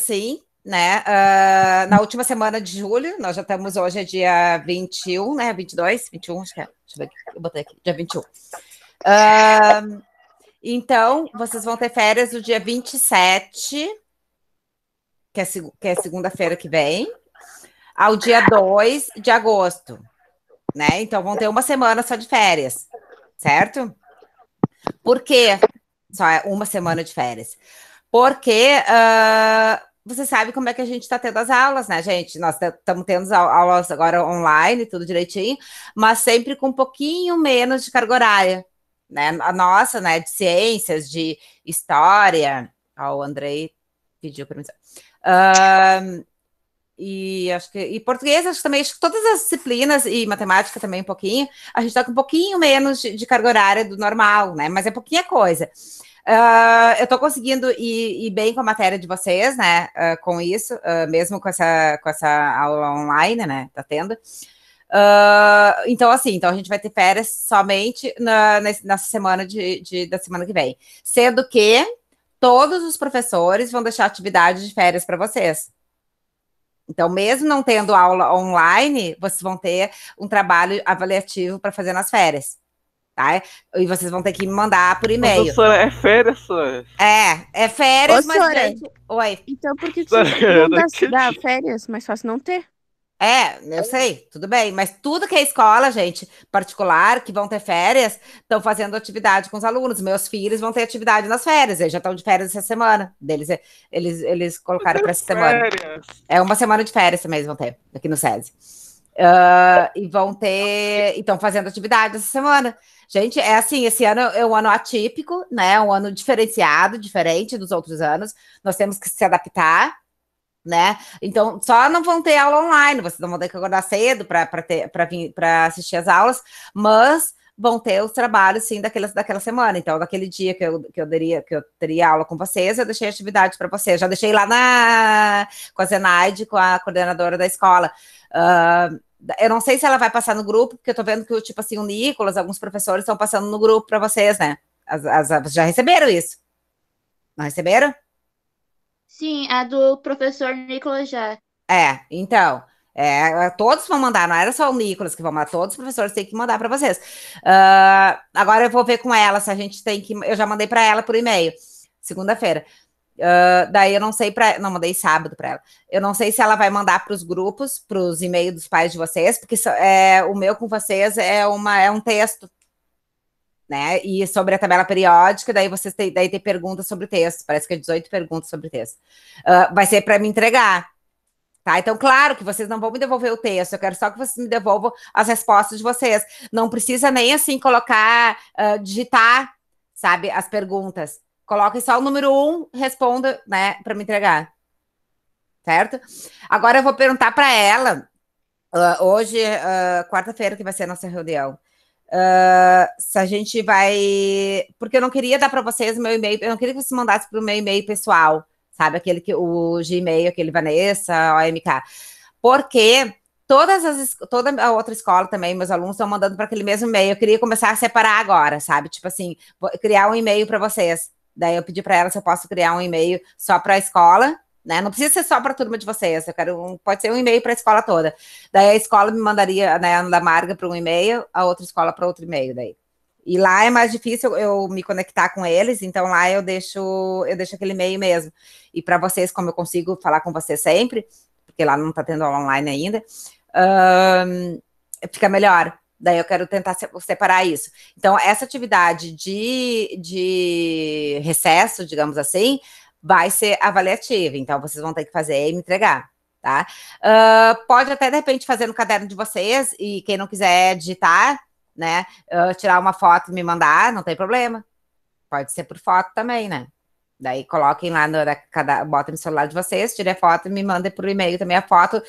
sim, né? Na última semana de julho, nós já estamos hoje, é dia 21, né? 22, 21, acho que é. Deixa eu ver aqui, eu botei aqui, dia 21. Então, vocês vão ter férias do dia 27, que é segunda-feira que vem, ao dia 2 de agosto, né? Então, vão ter uma semana só de férias, certo? Por quê? Só é uma semana de férias. Porque você sabe como é que a gente está tendo as aulas, né, gente? Nós estamos tendo aulas agora online, tudo direitinho, mas sempre com um pouquinho menos de carga horária, né? A nossa, né, de ciências, de história. Ó, o Andrei pediu permissão. E acho que e português, acho que também, acho que todas as disciplinas, e matemática também um pouquinho, a gente está com um pouquinho menos de carga horária do normal, né? Mas é pouquinha coisa. Eu estou conseguindo ir bem com a matéria de vocês, né? Com isso, mesmo com essa aula online, né? Tá tendo. Então, assim, então a gente vai ter férias somente nessa semana da semana que vem. Sendo que todos os professores vão deixar atividade de férias para vocês. Então, mesmo não tendo aula online, vocês vão ter um trabalho avaliativo para fazer nas férias, tá? E vocês vão ter que me mandar por e-mail. Professora, é férias, senhora? É férias, Ô, mas senhora, gente... Oi. então por que Senhora, vocês eu não não dá entendi. férias? Mais fácil não ter. Eu sei, tudo bem, mas tudo que é escola, gente, particular, que vão ter férias, estão fazendo atividade com os alunos. Meus filhos vão ter atividade nas férias, eles já estão de férias essa semana. Eles colocaram para essa semana. Férias. É uma semana de férias também eles vão ter, aqui no SESI. E vão ter. E estão fazendo atividade essa semana. Gente, é assim, esse ano é um ano atípico, né? Um ano diferenciado, diferente dos outros anos. Nós temos que se adaptar, né? Então, só não vão ter aula online, vocês não vão ter que acordar cedo para assistir as aulas, mas vão ter os trabalhos, sim, daquela semana. Então, daquele dia que eu teria aula com vocês, eu deixei atividade para vocês. Já deixei lá com a Zenaide, com a coordenadora da escola. Eu não sei se ela vai passar no grupo, porque eu tô vendo que, tipo assim, o Nicolas, alguns professores estão passando no grupo para vocês, né? Já receberam isso? Não receberam? Sim, a do professor Nicolas já. Então, todos vão mandar, não era só o Nicolas que vão mandar, todos os professores têm que mandar para vocês. Agora eu vou ver com ela se a gente tem que. Eu já mandei para ela por e-mail, segunda-feira. Daí eu não sei não, mandei sábado para ela. Eu não sei se ela vai mandar para os grupos, para os e-mails dos pais de vocês, porque o meu com vocês é um texto, né? E sobre a tabela periódica, daí vocês daí tem perguntas sobre o texto. Parece que é 18 perguntas sobre o texto. Vai ser para me entregar. Tá? Então, claro que vocês não vão me devolver o texto, eu quero só que vocês me devolvam as respostas de vocês. Não precisa nem assim colocar, digitar, sabe, as perguntas. Coloquem só o número 1, responda, né, para me entregar. Certo? Agora eu vou perguntar para ela, hoje, quarta-feira, que vai ser a nossa reunião. Se a gente vai. Porque eu não queria dar para vocês o meu e-mail, eu não queria que você mandasse para o meu e-mail pessoal, sabe? Aquele o Gmail, aquele Vanessa, OMK. Porque toda a outra escola também, meus alunos estão mandando para aquele mesmo e-mail. Eu queria começar a separar agora, sabe? Tipo assim, vou criar um e-mail para vocês. Daí eu pedi para ela se eu posso criar um e-mail só para a escola, né? Não precisa ser só para a turma de vocês, pode ser um e-mail para a escola toda. Daí a escola me mandaria, né, da Marga para um e-mail, a outra escola para outro e-mail daí. E lá é mais difícil eu me conectar com eles, então lá eu deixo aquele e-mail mesmo. E para vocês, como eu consigo falar com vocês sempre, porque lá não está tendo aula online ainda, fica melhor. Daí eu quero tentar separar isso. Então, essa atividade de recesso, digamos assim, vai ser avaliativa. Então, vocês vão ter que fazer e me entregar, tá? Pode até, de repente, fazer no caderno de vocês, e quem não quiser digitar, né, tirar uma foto e me mandar, não tem problema. Pode ser por foto também, né? Daí coloquem lá, botem no celular de vocês, tirem a foto e me mandem por e-mail também a foto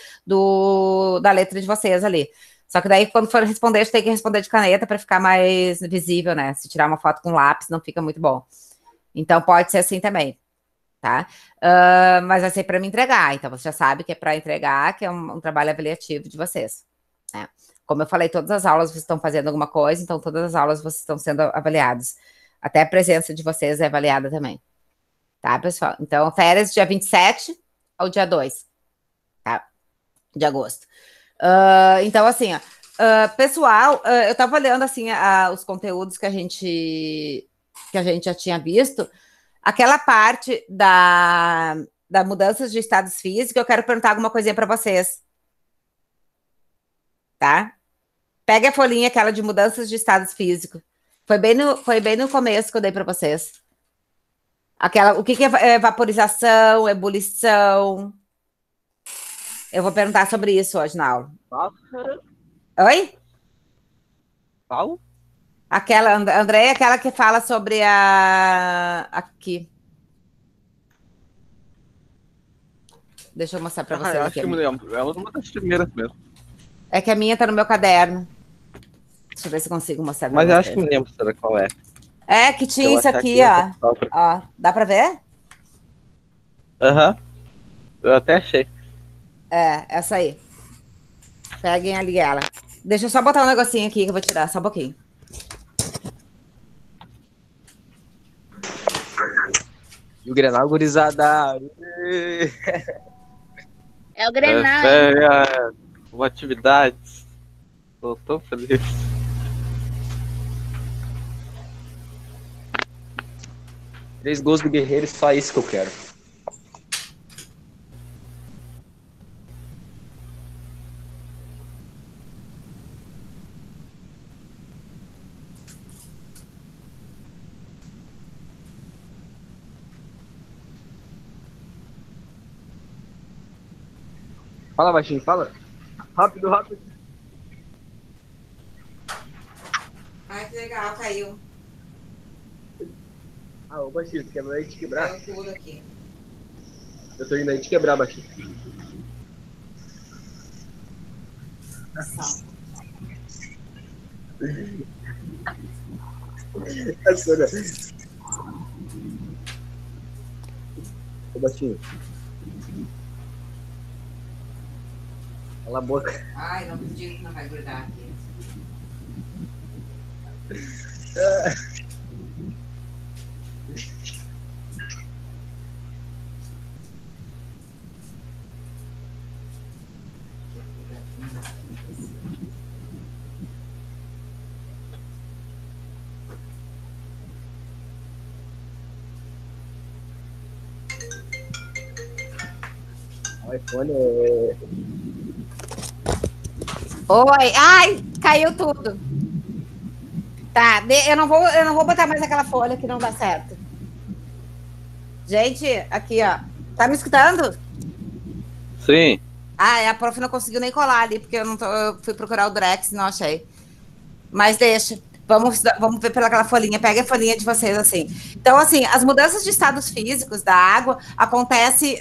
da letra de vocês ali. Só que daí, quando for responder, tem que responder de caneta para ficar mais visível, né? Se tirar uma foto com lápis, não fica muito bom. Então, pode ser assim também, tá? Mas vai ser para me entregar. Então, você já sabe que é para entregar, que é um trabalho avaliativo de vocês, né? Como eu falei, todas as aulas vocês estão fazendo alguma coisa, então todas as aulas vocês estão sendo avaliados. Até a presença de vocês é avaliada também. Tá, pessoal? Então, férias dia 27, ao dia 2, tá? De agosto. Então, assim, ó, pessoal, eu estava olhando assim os conteúdos que a gente já tinha visto, aquela parte da mudanças de estados físicos, eu quero perguntar alguma coisinha para vocês, tá? Pega a folhinha aquela de mudanças de estados físicos. Foi bem no começo que eu dei para vocês. Aquela, o que é vaporização, ebulição? Eu vou perguntar sobre isso hoje na aula. Oi? Qual? Aquela, Andréia, aquela que fala sobre aqui. Deixa eu mostrar para vocês Eu aqui. acho que me lembro. É uma das primeiras mesmo. É que a minha tá no meu caderno. Deixa eu ver se eu consigo mostrar pra Mas eu vocês. acho que me lembro, será qual é. É, que tinha Eu isso achar aqui, que ó. Ó, dá pra ver? Aham. Eu até achei. É, essa aí. Peguem ali ela. Deixa eu só botar um negocinho aqui que eu vou tirar, só um pouquinho. E o Grenal, gurizada. É o Grenal, hein? É, uma atividade. Tô tão feliz. Três gols do Guerreiro, só isso que eu quero. Fala, baixinho, fala. Rápido, rápido. Ai, que legal, caiu. Ah, ô baixinho, tu quer aí te quebrar? Caiu tudo aqui. Eu tô indo aí te quebrar, baixinho. É sério. Ô baixinho. Cala a boca. Ai, não acredito que não vai grudar aqui. O iPhone é... Oi, ai, caiu tudo. Tá, eu não vou botar mais aquela folha que não dá certo. Gente, aqui, ó. Tá me escutando? Sim. Ah, a prof não conseguiu nem colar ali, porque eu fui procurar o Drex e não achei. Mas deixa. Vamos ver pelaquela folhinha. Pega a folhinha de vocês, assim. Então, assim, as mudanças de estados físicos da água acontecem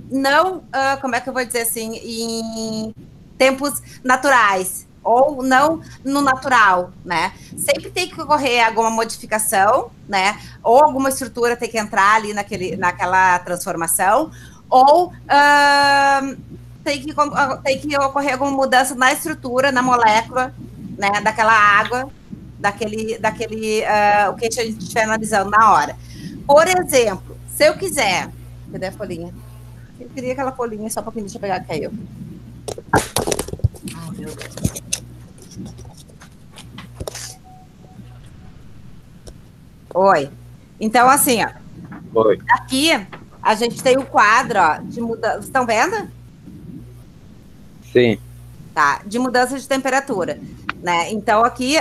não, como é que eu vou dizer assim, em tempos naturais, ou não no natural, né? Sempre tem que ocorrer alguma modificação, né? Ou alguma estrutura tem que entrar ali naquela transformação, ou tem que ocorrer alguma mudança na estrutura, na molécula, né? Daquela água, o que a gente estiver analisando na hora. Por exemplo, se eu quiser... Cadê a folhinha? Eu queria aquela folhinha só um pouquinho, deixa eu pegar, caiu. Ai, meu Deus. Oi. Então, assim, ó. Oi. Aqui a gente tem o quadro, ó, de mudança. Vocês estão vendo? Sim. Tá, de mudança de temperatura. Né? Então, aqui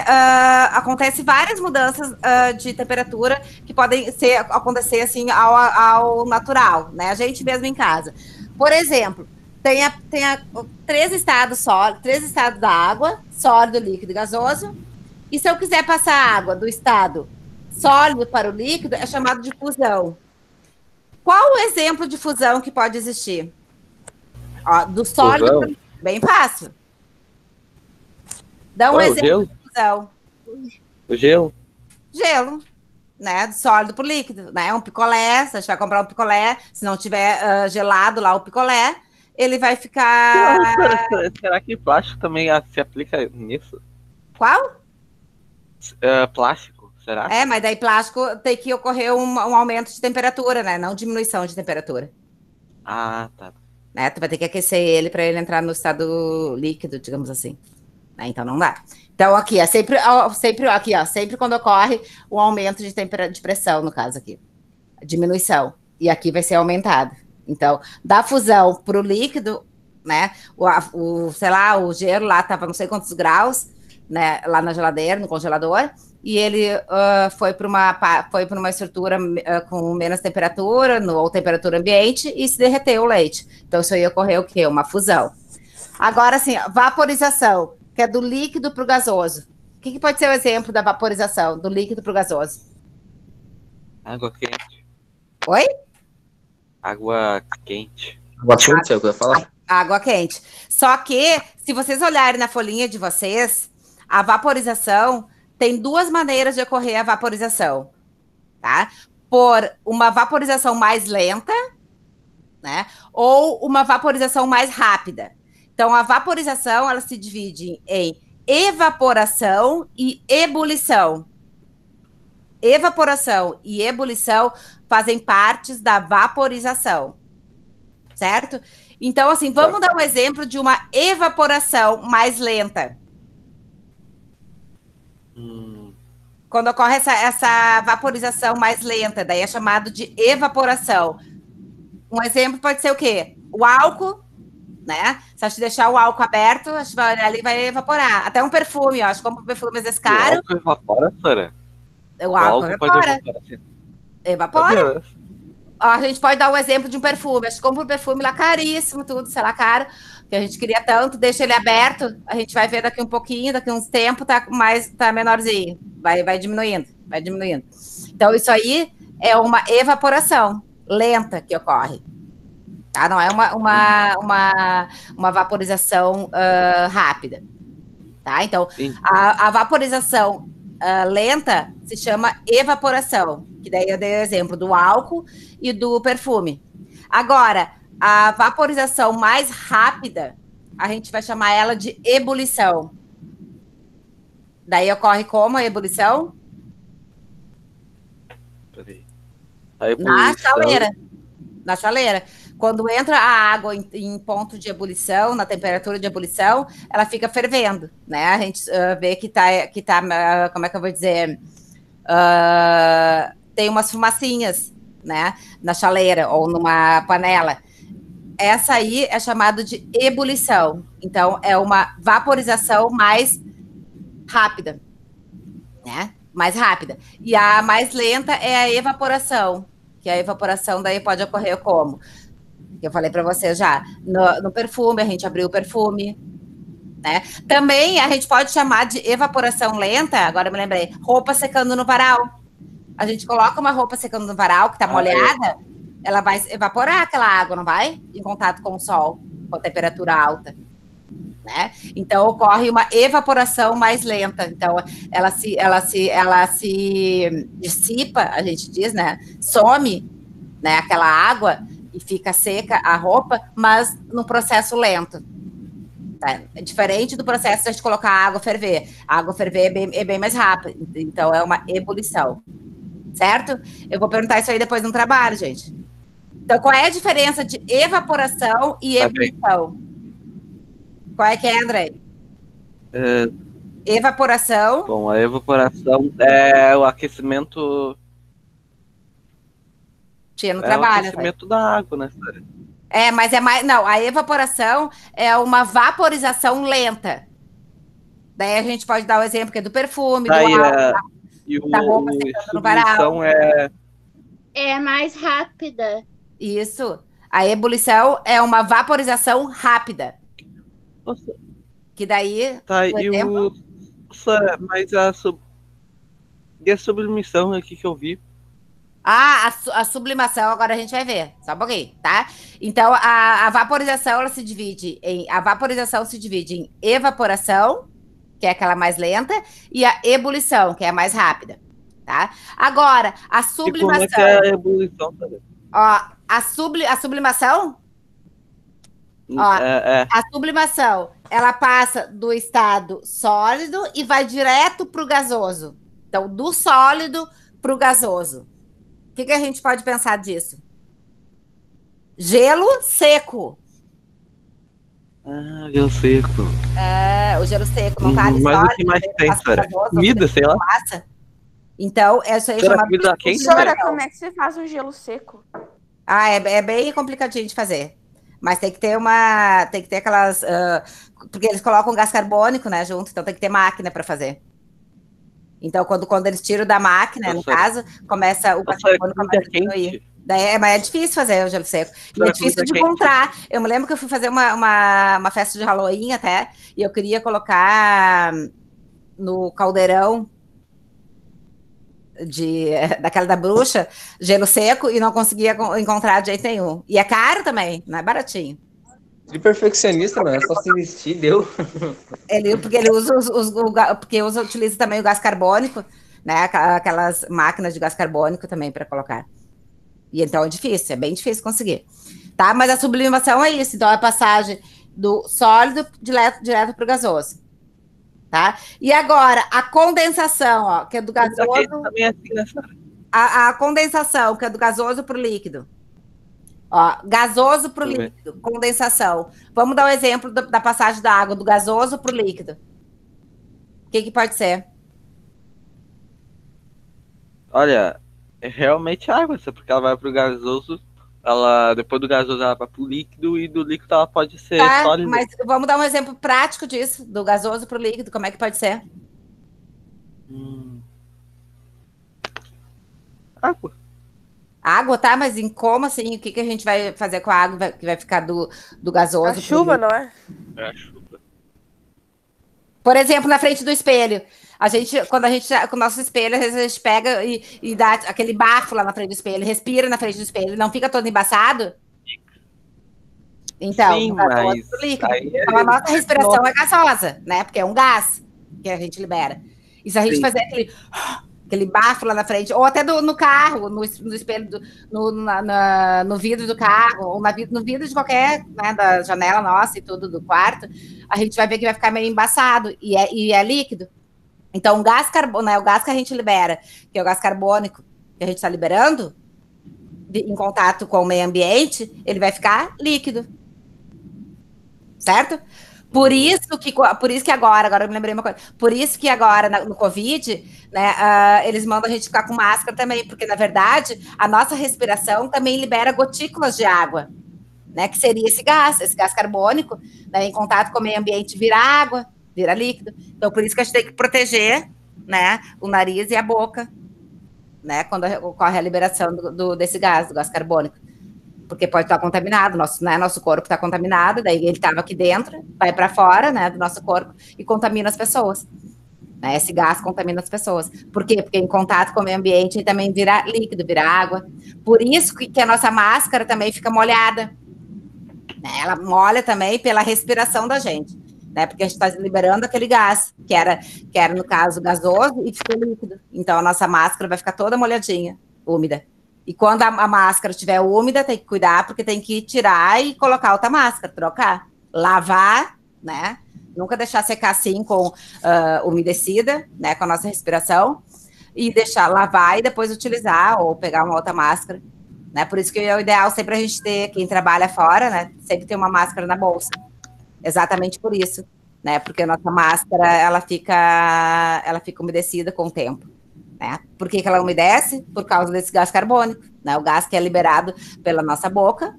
acontece várias mudanças de temperatura que podem acontecer assim ao natural, né? A gente mesmo em casa. Por exemplo, tem três estados da água, sólido, líquido e gasoso. E se eu quiser passar a água do estado sólido para o líquido, é chamado de fusão. Qual o exemplo de fusão que pode existir? Ó, do sólido, bem fácil. Dá um exemplo de fusão. O gelo? Gelo, né? Do sólido para o líquido, né? Um picolé, se a gente vai comprar um picolé, se não tiver gelado lá o picolé, ele vai ficar... Será que plástico também se aplica nisso? Qual? Plástico, será? Mas daí plástico tem que ocorrer um aumento de temperatura, né? Não diminuição de temperatura. Ah, tá. né? Tu vai ter que aquecer ele para ele entrar no estado líquido, digamos assim. Né? Então não dá. Então aqui, sempre aqui, ó, sempre quando ocorre um aumento de pressão, no caso aqui, diminuição, e aqui vai ser aumentado. Então, da fusão para o líquido, né? Sei lá, o gelo lá estava não sei quantos graus, né? Lá na geladeira, no congelador, e ele foi para uma estrutura com menos temperatura, ou temperatura ambiente, e se derreteu o leite. Então, isso aí ocorreu o quê? Uma fusão. Agora, assim, vaporização, que é do líquido para o gasoso. O que pode ser o exemplo da vaporização, do líquido para o gasoso? Água quente. Oi? Água quente. Água quente, é o que eu ia falar? Água quente. Só que, se vocês olharem na folhinha de vocês, a vaporização tem duas maneiras de ocorrer a vaporização, tá? Por uma vaporização mais lenta, né? Ou uma vaporização mais rápida. Então, a vaporização, ela se divide em evaporação e ebulição. Evaporação e ebulição fazem partes da vaporização, certo? Então, assim, vamos dar um exemplo de uma evaporação mais lenta. Quando ocorre essa vaporização mais lenta, daí é chamado de evaporação. Um exemplo pode ser o quê? O álcool, né? Se a gente deixar o álcool aberto, a gente ali vai evaporar. Até um perfume, eu acho que como o perfume às vezes caro. O álcool evapora, Sara? O álcool evapora. Evapora. A gente pode dar um exemplo de um perfume. A gente compra um perfume lá caríssimo, tudo, sei lá, caro, que a gente queria tanto, deixa ele aberto, a gente vai ver daqui um pouquinho, daqui uns tempos, tá menorzinho. Vai diminuindo, vai diminuindo. Então, isso aí é uma evaporação lenta que ocorre. Tá? Não é uma vaporização rápida. Tá? Então, a vaporização lenta se chama evaporação, que daí eu dei o exemplo do álcool e do perfume. Agora, a vaporização mais rápida, a gente vai chamar ela de ebulição. Daí ocorre como a ebulição? Na chaleira. Na chaleira. Quando entra a água em ponto de ebulição, na temperatura de ebulição, ela fica fervendo, né? A gente vê que tá, como é que eu vou dizer? Tem umas fumacinhas, né? Na chaleira ou numa panela. Essa aí é chamada de ebulição. Então, é uma vaporização mais rápida, né? Mais rápida. E a mais lenta é a evaporação, que a evaporação daí pode ocorrer como? Que eu falei para você já, no perfume, a gente abriu o perfume, né? Também a gente pode chamar de evaporação lenta, agora eu me lembrei, roupa secando no varal. A gente coloca uma roupa secando no varal, que tá molhada, ela vai evaporar aquela água, não vai? Em contato com o sol, com a temperatura alta. Né? Então ocorre uma evaporação mais lenta. Então ela se dissipa, a gente diz, né? Some, né? Aquela água e fica seca a roupa, mas num processo lento. Tá? É diferente do processo de a gente colocar a água ferver. A água ferver é bem mais rápido. Então é uma ebulição, certo? Eu vou perguntar isso aí depois no trabalho, gente. Então qual é a diferença de evaporação e ebulição? Qual é que é, André? Evaporação. Bom, a evaporação é o aquecimento. Tinha no trabalho. O aquecimento da água, né, Sara? Mas é mais. Não, a evaporação é uma vaporização lenta. Daí a gente pode dar o exemplo que é do perfume, do álcool, da roupa secando no varal. É mais rápida. Isso. A ebulição é uma vaporização rápida. Nossa. Que daí. Tá, mas e a sublimação aqui que eu vi? A sublimação, agora a gente vai ver. Só um pouquinho, tá? Então, a vaporização, a vaporização se divide em evaporação, que é aquela mais lenta, e a ebulição, que é a mais rápida, tá? Agora, a sublimação. E como é que é a ebulição, sabe? Ó, a sublimação? Ó, a sublimação, ela passa do estado sólido e vai direto para o gasoso. Então, do sólido para o gasoso. O que a gente pode pensar disso? Gelo seco. Ah, gelo seco. O gelo seco, não tá Mas o que mais tem, Sara? Comida, sei lá. Massa. Então, isso aí Será chama comida quente? Professora, como é que você faz um gelo seco? é bem complicadinho de fazer. Mas tem que ter aquelas, porque eles colocam gás carbônico, né, junto, então tem que ter máquina para fazer. Então, quando eles tiram da máquina, no caso, começa o gás carbônico a diminuir. Mas é difícil fazer o gelo seco. E é difícil de encontrar. Eu me lembro que eu fui fazer uma festa de Halloween até, e eu queria colocar no caldeirão daquela da bruxa, gelo seco, e não conseguia encontrar de jeito nenhum. E é caro também, não é baratinho. De perfeccionista, mano, é só se investir, deu. Porque ele usa utiliza também o gás carbônico, né? Aquelas máquinas de gás carbônico também para colocar. E então é difícil, é bem difícil conseguir. Tá? Mas a sublimação é isso, então é a passagem do sólido direto para o gasoso. Tá? E agora, a condensação, ó, que é do gasoso. A condensação, que é do gasoso para o líquido. Ó, gasoso para o líquido, condensação. Vamos dar um exemplo da passagem da água do gasoso para o líquido. O que pode ser? Olha, é realmente água, porque ela vai pro gasoso, depois do gasoso ela vai pro líquido, e do líquido ela pode ser sólida. Mas vamos dar um exemplo prático disso, do gasoso pro líquido, como é que pode ser? Água. Água, tá? Mas em como, assim, o que a gente vai fazer com a água que vai ficar do gasoso? A chuva, não é? É a chuva. Por exemplo, na frente do espelho. Quando a gente, com o nosso espelho, às vezes a gente pega e dá aquele bafo lá na frente do espelho, respira na frente do espelho, não fica todo embaçado? Então, sim, mas então, a nossa respiração é gasosa, né? Porque é um gás que a gente libera. E se a gente fazer aquele bafo lá na frente, ou até no carro, no espelho, no vidro do carro, ou no vidro de qualquer, né, da janela nossa e tudo do quarto, a gente vai ver que vai ficar meio embaçado, e é líquido. Então, o gás carbônico, né, o gás que a gente libera, que é o gás carbônico que a gente está liberando, em contato com o meio ambiente, ele vai ficar líquido. Certo? Por isso que agora eu me lembrei uma coisa, por isso que agora no Covid, né, eles mandam a gente ficar com máscara também, porque na verdade a nossa respiração também libera gotículas de água, né, que seria esse gás carbônico, né, em contato com o meio ambiente vira água, vira líquido. Então por isso que a gente tem que proteger, né, o nariz e a boca, né, quando ocorre a liberação desse gás, do gás carbônico. Porque pode estar contaminado, nosso corpo está contaminado, daí ele estava aqui dentro, vai para fora, né, do nosso corpo e contamina as pessoas. Né, esse gás contamina as pessoas. Por quê? Porque em contato com o meio ambiente ele também vira líquido, vira água. Por isso que a nossa máscara também fica molhada. Né, ela molha também pela respiração da gente, né, porque a gente está liberando aquele gás, que era no caso gasoso e ficou líquido. Então a nossa máscara vai ficar toda molhadinha, úmida. E quando a máscara estiver úmida, tem que cuidar, porque tem que tirar e colocar outra máscara, trocar. Lavar, né? Nunca deixar secar assim com umedecida, né? Com a nossa respiração. E deixar lavar e depois utilizar, ou pegar uma outra máscara. Né? Por isso que é o ideal sempre a gente ter, quem trabalha fora, né? Sempre ter uma máscara na bolsa. Exatamente por isso. Né? Porque a nossa máscara, ela fica umedecida com o tempo. Né? Por que ela umedece? Por causa desse gás carbônico, né? O gás que é liberado pela nossa boca,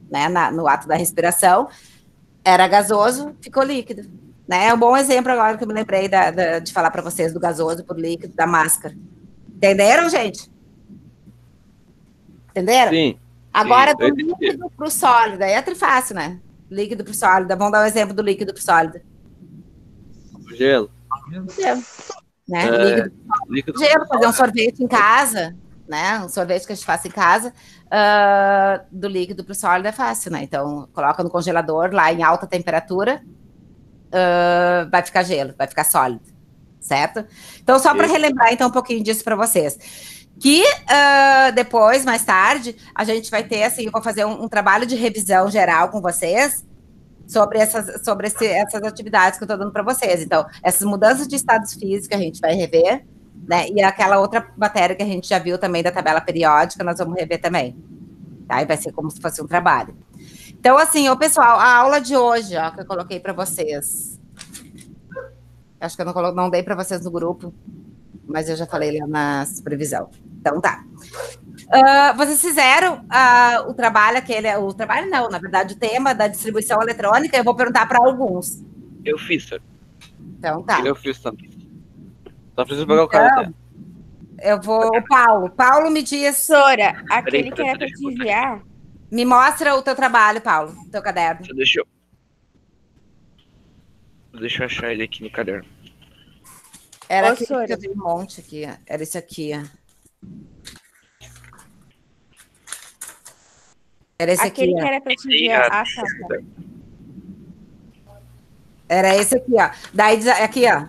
né? No ato da respiração, era gasoso, ficou líquido. Né? É um bom exemplo agora que eu me lembrei de falar para vocês do gasoso por líquido, da máscara. Entenderam, gente? Entenderam? Sim. Agora, do líquido para o sólido, aí é trifácil, né? Líquido para o sólido. Vamos dar um exemplo do líquido para o sólido. O gelo. Gelo. Né? Líquido gelo, fazer um sorvete em casa, né? Um sorvete que a gente faça em casa, do líquido para o sólido é fácil, né? Então, coloca no congelador lá em alta temperatura, vai ficar gelo, vai ficar sólido, certo? Então, só para relembrar então um pouquinho disso para vocês. Que depois, mais tarde, a gente vai ter, assim, eu vou fazer um trabalho de revisão geral com vocês, sobre essas atividades que eu estou dando para vocês. Então, essas mudanças de estados físicos a gente vai rever, né? E aquela outra matéria que a gente já viu também da tabela periódica, nós vamos rever também. Aí vai ser como se fosse um trabalho. Então, assim, ô, pessoal, a aula de hoje, ó, que eu coloquei para vocês. Acho que eu não dei para vocês no grupo, mas eu já falei lá na supervisão. Então, tá. Vocês fizeram o trabalho, o trabalho não, na verdade, o tema da distribuição eletrônica, eu vou perguntar para alguns. Eu fiz, senhor. Então, tá. Eu fiz também. Só preciso pegar o cara. Eu vou. O Paulo. Paulo me diz. Sora, aquele Peraí, que era pra te enviar. Me mostra o teu trabalho, Paulo, o teu caderno. Deixa eu achar ele aqui no caderno. Era Ô, aquele Sora. que eu vi um monte aqui. Era esse aqui. Era esse aqui. Aquele que era pra te enviar. Ah, tá. Era esse aqui, ó. Daí diz aqui, ó.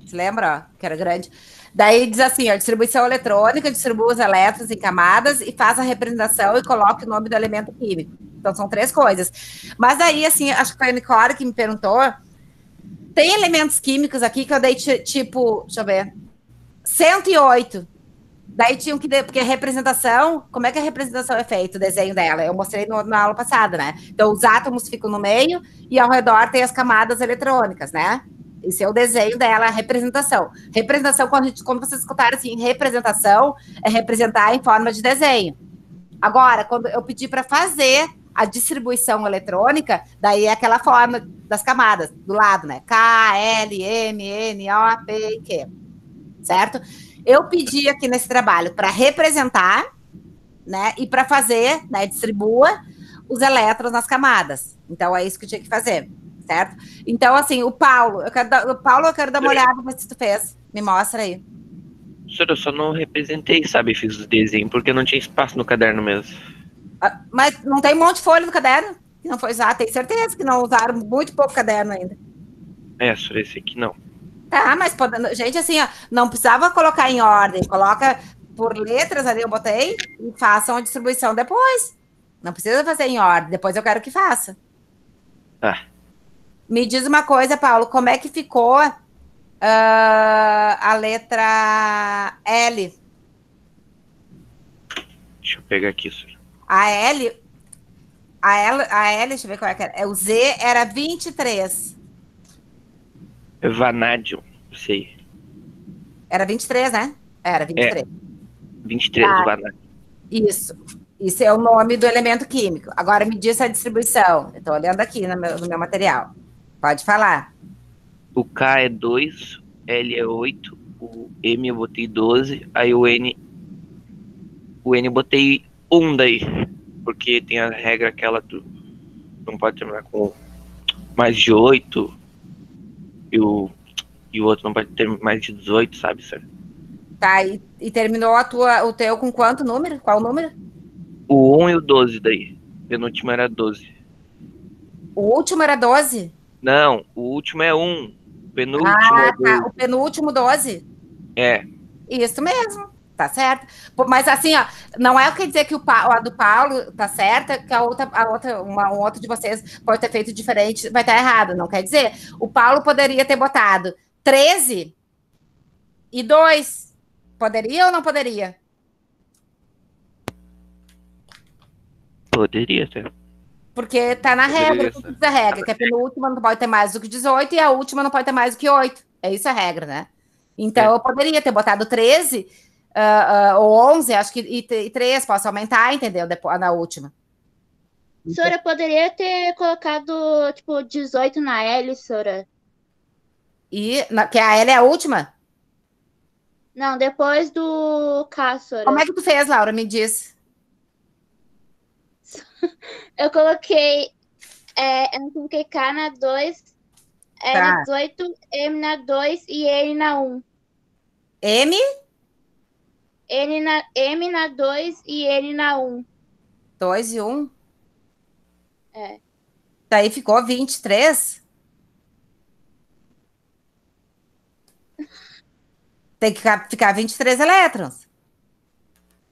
Você lembra, ó, que era grande? Daí diz assim, ó, distribuição eletrônica, distribui os elétrons em camadas e faz a representação e coloca o nome do elemento químico. Então, são 3 coisas. Mas aí, assim, acho que foi a Nicole que me perguntou, tem elementos químicos aqui que eu dei, tipo, deixa eu ver, 108. Daí tinham que, porque a representação, como é que a representação é feita, o desenho dela? Eu mostrei na aula passada, né? Então, os átomos ficam no meio e ao redor tem as camadas eletrônicas, né? Esse é o desenho dela, a representação. Representação, quando vocês escutaram assim, representação, é representar em forma de desenho. Agora, quando eu pedi para fazer a distribuição eletrônica, daí é aquela forma das camadas, do lado, né? K, L, M, N, O, P e Q. Certo? Eu pedi aqui nesse trabalho para representar, né? E para fazer, né? Distribua os elétrons nas camadas. Então, é isso que eu tinha que fazer. Certo? Então, assim, o Paulo, eu quero dar uma olhada no que tu fez. Me mostra aí. Senhor, eu só não representei, sabe? Fiz os desenhos porque não tinha espaço no caderno mesmo. Mas não tem um monte de folha no caderno? Que não foi usado? Tenho certeza que não usaram muito pouco caderno ainda. Senhor, esse aqui não. Tá, mas gente, assim, ó, não precisava colocar em ordem. Coloca por letras ali, eu botei, e façam a distribuição depois. Não precisa fazer em ordem. Depois eu quero que faça. Tá. Me diz uma coisa, Paulo, como é que ficou a letra L? Deixa eu pegar aqui, senhor. A L, deixa eu ver qual é que era. O Z era 23. Vanádio, não sei. Era 23, né? Era 23. 23, Tá. vanádio. Isso. Isso é o nome do elemento químico. Agora me diz a distribuição. Eu estou olhando aqui no meu material. Pode falar. O K é 2, L é 8, o M eu botei 12, aí o N eu botei 1 daí, porque tem a regra aquela do não pode terminar com mais de 8 e o outro não pode ter mais de 18, sabe, senhor? Tá, e terminou o teu com quanto número? Qual número? O 1 e o 12 daí. Penúltimo era 12. O último era 12? Não, o último é 1. O penúltimo é 12. Tá, o penúltimo 12. É. Isso mesmo, tá certo. Mas assim, ó, não é o que quer dizer que a do Paulo tá certa, que um outro de vocês pode ter feito diferente, vai estar errado, não quer dizer. O Paulo poderia ter botado 13 e 2. Poderia ou não poderia? Poderia ter. Porque tá na regra, Poderia diz a regra, que a penúltima não pode ter mais do que 18 e a última não pode ter mais do que 8. É isso a regra, né? Então, eu poderia ter botado 13 ou 11, acho que, e 3, posso aumentar, entendeu? Depois, na última. Sora, poderia ter colocado, tipo, 18 na L, Sora. Que a L é a última? Não, depois do K, Sora. Como é que tu fez, Laura? Me diz. Eu coloquei K na 2, L Tá. na 18, M na 2 e N na 1. M, M na 2 e N na 1. 2 e 1. É. Daí ficou 23. Tem que ficar 23 elétrons.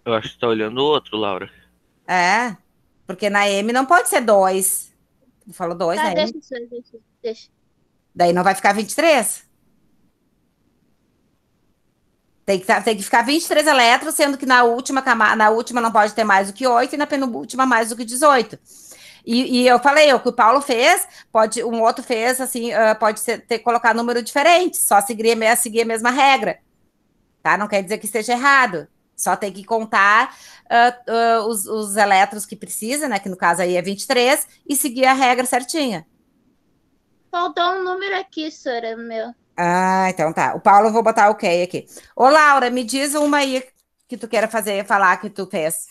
Eu acho que tá olhando o outro, Laura. É, porque na M não pode ser 2. Tu falou 2, Tá, né? deixa, Sora, deixa. Daí não vai ficar 23. Tem que ficar 23 elétrons, sendo que na última não pode ter mais do que 8 e na penúltima mais do que 18. E eu falei, o que o Paulo fez, um outro fez, assim, pode ter colocado número diferente, só seguir a mesma regra, tá? Não quer dizer que esteja errado, só tem que contar os elétrons que precisa, né, que no caso aí é 23, e seguir a regra certinha. Faltou um número aqui, senhora, meu. Ah, então tá. O Paulo, eu vou botar ok aqui. Ô, Laura, me diz uma aí que tu queira falar que tu fez.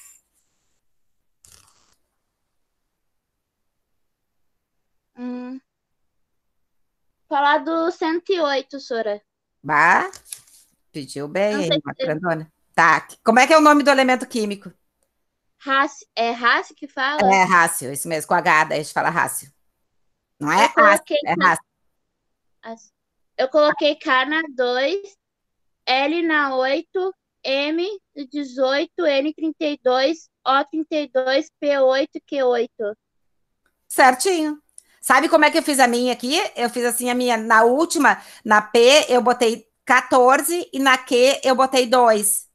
Falar do 108, senhora. Bah, pediu bem Não aí, sei uma se- grandona. Tá, como é que é o nome do elemento químico? É Rácio que fala? É rácio, isso mesmo, com H, daí a gente fala rácio. Não é Eu coloquei, ácido, é rácio. eu coloquei K na 2, L na 8, M na 18, N 32, O 32, P8, Q8. Certinho. Sabe como é que eu fiz a minha aqui? Eu fiz assim a minha, na última, na P, eu botei 14 e na Q eu botei 2.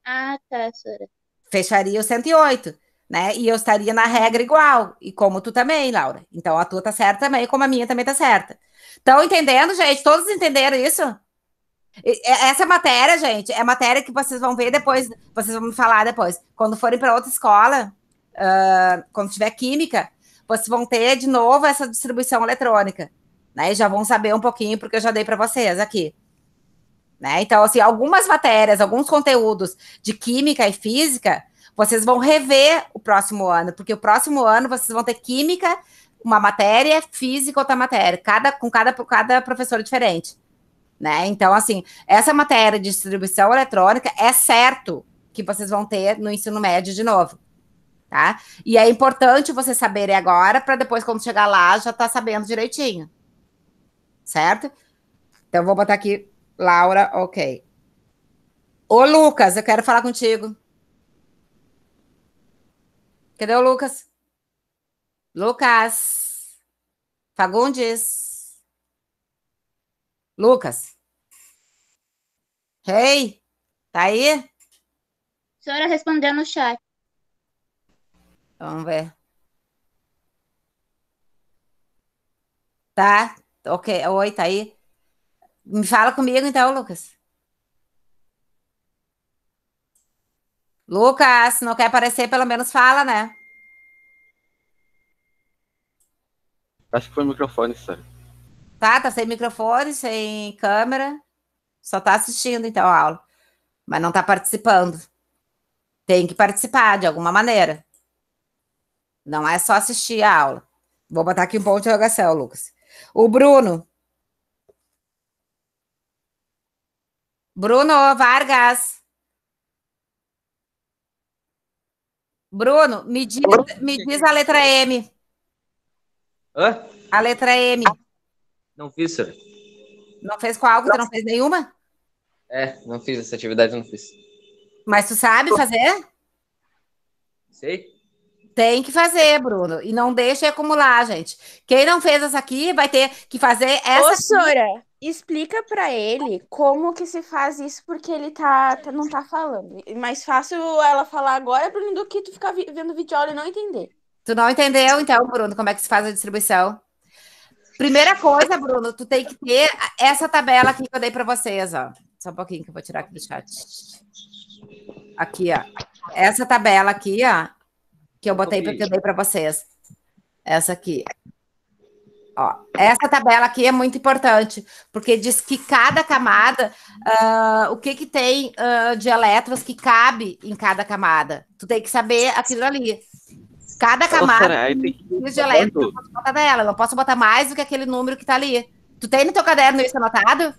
Ah, tá, senhora. Fecharia o 108, né? E eu estaria na regra igual. E como tu também, Laura. Então a tua tá certa também, como a minha também tá certa. Estão entendendo, gente? Todos entenderam isso? Essa matéria, gente, é matéria que vocês vão ver depois, vocês vão me falar depois. Quando forem para outra escola, quando tiver química, vocês vão ter de novo essa distribuição eletrônica, né? E já vão saber um pouquinho, porque eu já dei para vocês aqui. Né? Então, assim, algumas matérias, alguns conteúdos de química e física, vocês vão rever o próximo ano, porque o próximo ano vocês vão ter química, uma matéria, física, outra matéria, com cada professor diferente. Né? Então, assim, essa matéria de distribuição eletrônica é certo que vocês vão ter no ensino médio de novo, tá? E é importante vocês saberem agora, para depois, quando chegar lá, já tá sabendo direitinho. Certo? Então, vou botar aqui, Laura, ok. Ô, Lucas, eu quero falar contigo. Cadê o Lucas? Lucas Fagundes. Lucas. Hey, tá aí? A senhora respondeu no chat. Vamos ver. Tá, ok. Oi, tá aí? Me fala comigo então, Lucas. Lucas, não quer aparecer, pelo menos fala, né? Acho que foi o microfone, senhora. Tá sem microfone, sem câmera. Só tá assistindo, então, a aula. Mas não tá participando. Tem que participar de alguma maneira. Não é só assistir a aula. Vou botar aqui um ponto de interrogação, Lucas. O Bruno. Bruno Vargas. Bruno, me diz a letra M. Hã? A letra M. Não fiz, senhora. Não fez qual? Que tu não fez nenhuma? Não fiz essa atividade, não fiz. Mas tu sabe fazer? Sei? Tem que fazer, Bruno. E não deixe acumular, gente. Quem não fez essa aqui vai ter que fazer essa. Ô, Sora, explica pra ele como que se faz isso, porque ele não tá falando. É mais fácil ela falar agora, Bruno, do que tu ficar vendo vídeo aula e não entender. Tu não entendeu, então, Bruno, como é que se faz a distribuição? Primeira coisa, Bruno, tu tem que ter essa tabela aqui que eu dei para vocês, ó. Só um pouquinho que eu vou tirar aqui do chat. Aqui, ó. Essa tabela aqui, ó, que eu botei porque eu dei para vocês. Essa aqui. Ó, essa tabela aqui é muito importante, porque diz que cada camada, o que tem de elétrons que cabe em cada camada. Tu tem que saber aquilo ali. Cada camada tem de elétrons, eu posso botar dela. Eu não posso botar mais do que aquele número que tá ali. Tu tem no teu caderno isso anotado?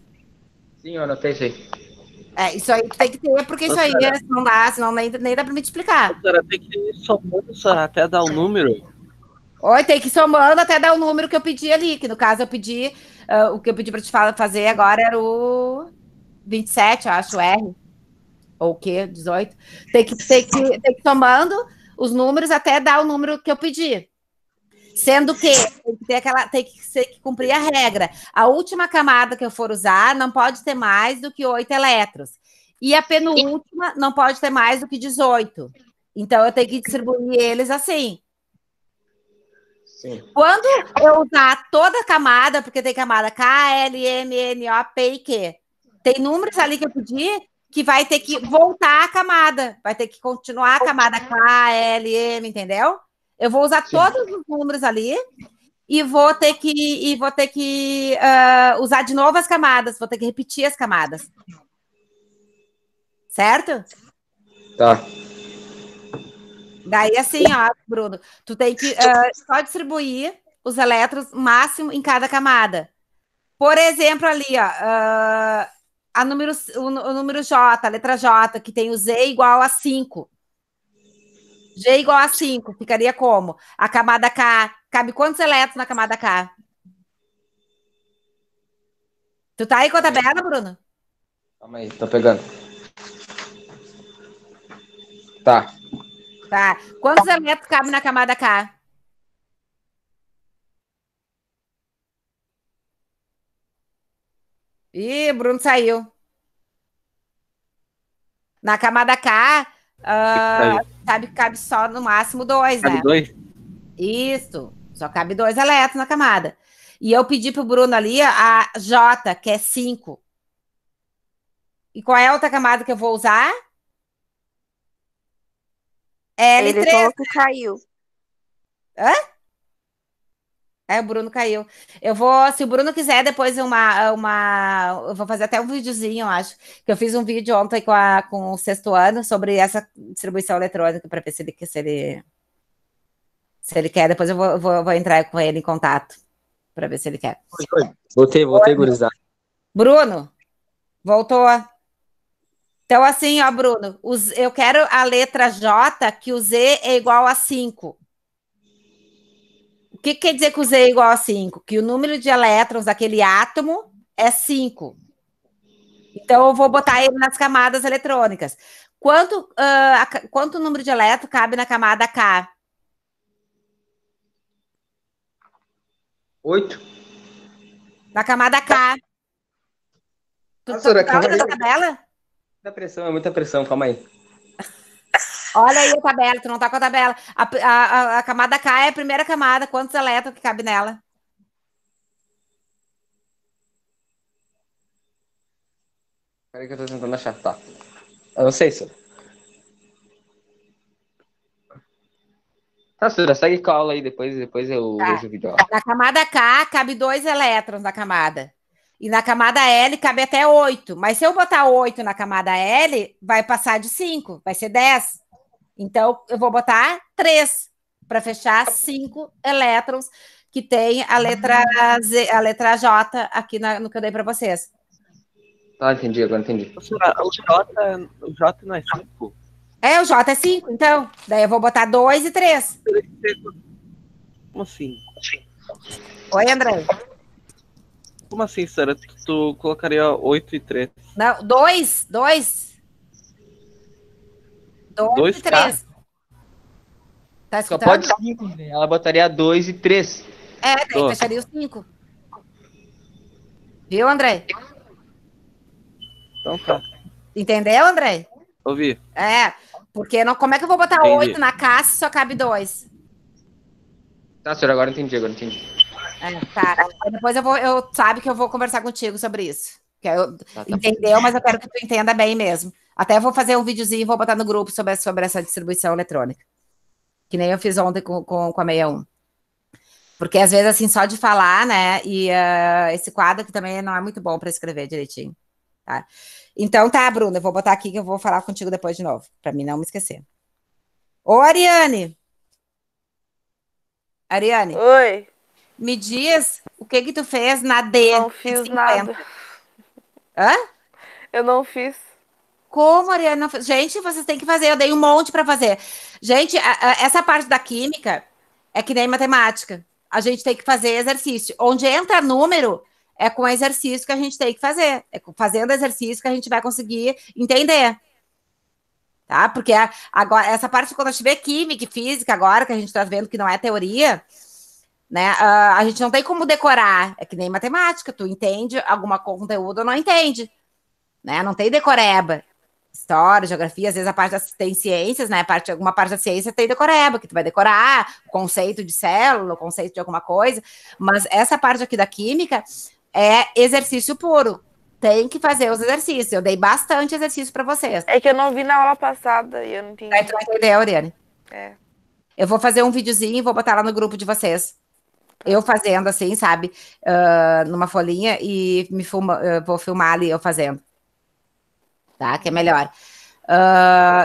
Sim, eu anotei isso aí. Isso aí tu tem que ter, porque isso aí não dá, senão nem dá pra me te explicar. Senhora, tem que ir somando, senhora, até dar o número. Oi, tem que ir somando até dar o número que eu pedi ali, que no caso eu pedi, o que eu pedi para te fazer agora era o 27, eu acho, R. Ou o quê? 18. Tem que ir somando os números até dar o número que eu pedi. Sendo que tem que cumprir a regra. A última camada que eu for usar não pode ter mais do que 8 elétrons. E a penúltima não pode ter mais do que 18. Então, eu tenho que distribuir eles assim. Sim. Quando eu usar toda a camada, porque tem camada K, L, M, N, O, P e Q, tem números ali que eu pedi que vai ter que voltar a camada. Vai ter que continuar a camada K, L, M, entendeu? Eu vou usar todos os números ali e vou ter que usar de novo as camadas. Vou ter que repetir as camadas. Certo? Tá. Daí, assim, ó, Bruno, tu tem que só distribuir os elétrons máximo em cada camada. Por exemplo, ali, ó, o número J, a letra J, que tem o Z igual a 5. G igual a 5, ficaria como? A camada K, cabe quantos elétrons na camada K? Tu tá aí com a tabela, Bruno? Calma aí, tô pegando. Tá. Tá. Quantos elétrons cabem na camada K? Ih, Bruno saiu. Na camada K, cabe só no máximo 2, né? Cabe 2? Isso. Só cabe 2 elétrons na camada. E eu pedi pro Bruno ali a J, que é 5. E qual é a outra camada que eu vou usar? L3. Ele falou que caiu. Hã? O Bruno caiu. Se o Bruno quiser, depois eu vou fazer até um videozinho, eu acho. Que eu fiz um vídeo ontem com o sexto ano sobre essa distribuição eletrônica para ver se ele quer. Depois eu vou entrar com ele em contato para ver se ele quer. Voltei, gurizada. Bruno, voltou. Então, assim, ó, Bruno, eu quero a letra J, que o Z é igual a 5. O que quer dizer que o Z é igual a 5? Que o número de elétrons daquele átomo é 5. Então, eu vou botar ele nas camadas eletrônicas. Quanto número de elétrons cabe na camada K? 8. Na camada K. Tu Senhora, tá calma olhando a aí. tabela? Muita pressão, calma aí. Olha aí a tabela, tu não tá com a tabela. A camada K é a primeira camada. Quantos elétrons que cabe nela? Peraí que eu tô tentando achar. Tá. Eu não sei, senhor. Tá, senhora, segue com a aula aí, depois eu Tá. vejo o vídeo. Na camada K, cabe 2 elétrons na camada. E na camada L, cabe até 8. Mas se eu botar 8 na camada L, vai passar de 5, vai ser 10. Então, eu vou botar 3 para fechar 5 elétrons que tem a letra J aqui no que eu dei para vocês. Ah, entendi, agora entendi. O J não é 5? O J é 5, então. Daí eu vou botar 2 e 3. Como assim? Oi, André. Como assim, Sara? Tu colocaria 8 e 3? Não, 2. 2 e 3. Tá Só escutando? pode 5, né? Ela botaria 2 e 3. Daí fecharia os 5. Viu, André? Então tá. Entendeu, André? Ouvi. Porque como é que eu vou botar Entendi. 8 na K se só cabe 2? Tá, senhora, agora entendi. Tá. Aí depois sabe que eu vou conversar contigo sobre isso. Que Tá. Entendeu, mas eu quero que tu entenda bem mesmo. Até vou fazer um videozinho e vou botar no grupo sobre essa distribuição eletrônica. Que nem eu fiz ontem com a 61. Porque às vezes, assim, só de falar, né? E esse quadro aqui também não é muito bom para escrever direitinho. Tá? Então tá, Bruna, eu vou botar aqui que eu vou falar contigo depois de novo, para mim não me esquecer. Ô, Ariane! Ariane, Oi, me diz o que tu fez na D. não fiz 50. nada. Hã? Eu não fiz. Como, Ariane? Não fez? Gente, vocês têm que fazer, eu dei um monte para fazer. Gente, essa parte da química é que nem matemática. A gente tem que fazer exercício. Onde entra número, é com exercício que a gente tem que fazer. É fazendo exercício que a gente vai conseguir entender. Tá? Porque agora, essa parte, quando a gente vê química e física agora, que a gente está vendo que não é teoria, né? A gente não tem como decorar, é que nem matemática, tu entende algum conteúdo ou não entende, né? Não tem decoreba. História, geografia, às vezes a parte das tem ciências, né? Alguma parte da ciência tem decoreba, que tu vai decorar o conceito de célula, o conceito de alguma coisa, mas essa parte aqui da química é exercício puro. Tem que fazer os exercícios. Eu dei bastante exercício para vocês. É que eu não vi na aula passada e eu não entendi. Aí tu vai entender, Aureliane. É. Eu vou fazer um videozinho e vou botar lá no grupo de vocês. Eu fazendo assim, sabe? Numa folhinha e vou filmar ali eu fazendo. Tá? Que é melhor.